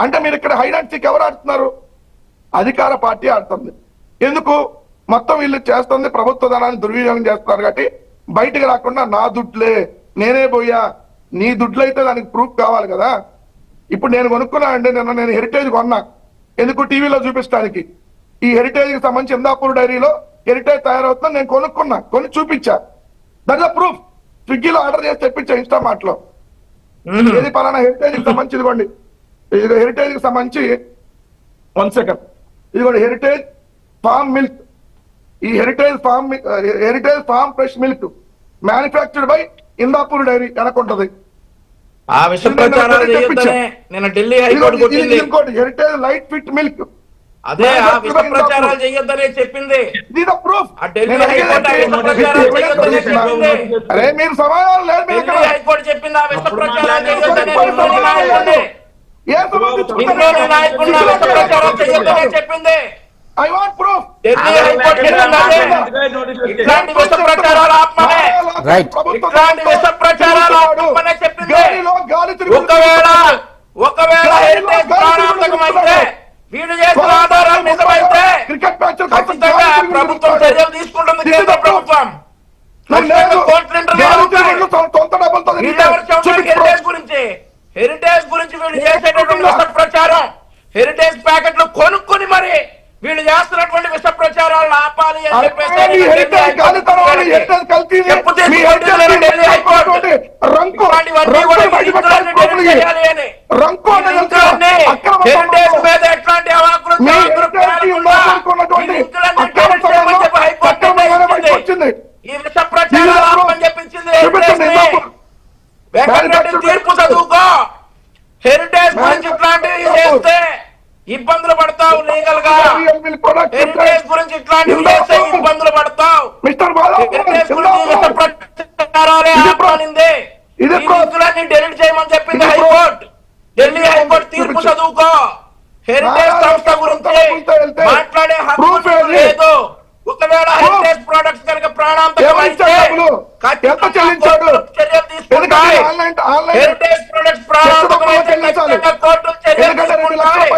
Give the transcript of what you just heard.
అంటే మీరు ఇక్కడ హైడ్ అండ్ సీక్ ఎవరు ఆడుతున్నారు? అధికార పార్టీ ఆడుతుంది. ఎందుకు? మొత్తం వీళ్ళు చేస్తుంది ప్రభుత్వ ధనాన్ని దుర్వినియోగం చేస్తున్నారు కాబట్టి బయటకు రాకుండా నా దుడ్లే, నేనే పోయా, నీ దుడ్లు అయితే దానికి ప్రూఫ్ కావాలి కదా. ఇప్పుడు నేను కొనుక్కున్నా అండి, నేను హెరిటేజ్ కొన్నా, ఎందుకు? టీవీలో చూపించడానికి. ఈ హెరిటేజ్ కి సంబంధించి ఇందాపూర్ డైరీలో హెరిటేజ్ తయారవుతుందో నేను కొనుక్కున్నా, కొని చూపించా. That is proof. స్విగ్గీలో ఆర్డర్ చేసి తెప్పించా ఇన్స్టామార్ట్ లో. ఏది పలానా హెరిటేజ్ కి సంబంధించి ఇదిగోండి, ఇది హెరిటేజ్ కి సంబంధించి 1 సెకండ్, ఇదిగోండి హెరిటేజ్ ఫార్మ్ మిల్క్. ఈ Heritage farm fresh milk manufactured by Indapur dairy అనుకుంటది. ఆ విషయం ప్రచారాలు చేయొద్దనే నిన్న ఢిల్లీ హైకోర్టు కొట్టింది. ఇంకోటి హెరిటేజ్ లైట్ ఫిట్ మిల్క్, అదే ఆ విషయం ప్రచారాలు చేయొద్దనే చెప్పింది. ప్రూఫ్. ఢిల్లీ హైకోర్టు ఆ విషయం ప్రచారాలు చేయొద్దనే చెప్పింది. అరే మీరు సమాధానం లేదు. ఢిల్లీ హైకోర్టు చెప్పింది ఆ విషయం ప్రచారాలు చేయొద్దనే. ఇంట్లోని నాయకుడిని ఆ విషయం ప్రచారాలు చేయొద్దనే చెప్పింది. I want proof. Delhi high court చెప్పింది ఇట్లాంటి విష ప్రచారాలు ఆత్మనే, ఇట్లాంటి విష ప్రచారాలు ఆత్మనే చెప్పింది. ఒకవేళ హెరిటేజ్ ప్రాణాంతకమైతే, వీళ్ళు చేసిన ఆధారాలు నిజమైతే ఖచ్చితంగా ప్రభుత్వం చర్యలు తీసుకుంటుంది. కేంద్ర ప్రభుత్వం హెరిటేజ్ గురించి వీళ్ళు చేసేటటువంటి విష ప్రచారం, హెరిటేజ్ ప్యాకెట్లు కొనుక్కొని మరి వీళ్ళు చేస్తున్నటువంటి విష ప్రచారాలను ఆపాలి అని చెప్పేసి హెరిటేజ్ మీద ఎట్లాంటి అవాకులు ఈ విష ప్రచారాలు ఆపని చెప్పించింది. తీర్పు చదువుకో. హెరిటేజ్ గురించి ఇట్లాంటివి చేస్తే ఇబ్బందులు పడతావు లీగల్ గా. హెరిటేజ్ గురించి ఇట్లాంటివి చేస్తే ఇబ్బందులు పడతావు. హెరిటేజ్ గురించి విష ప్రచారాలే ఆపాలింది. ఈ నిధులన్నీ డెలిట్ చేయమని చెప్పింది హైకోర్టు. ఢిల్లీ హైకోర్టు తీర్పు చదువుకో. హెరిటేజ్ సంస్థ గురించి మాట్లాడే హక్కు లేదు. ఒకవేళ హెరిటేజ్ ప్రొడక్ట్స్ కనుక ప్రాణాంతకమైతే చర్యలు తీసుకుంటాయి. హెరిటేజ్ ప్రొడక్ట్స్ ప్రాణాంతకమైతే కోర్టులు చర్యలు తీసుకుంటాయి.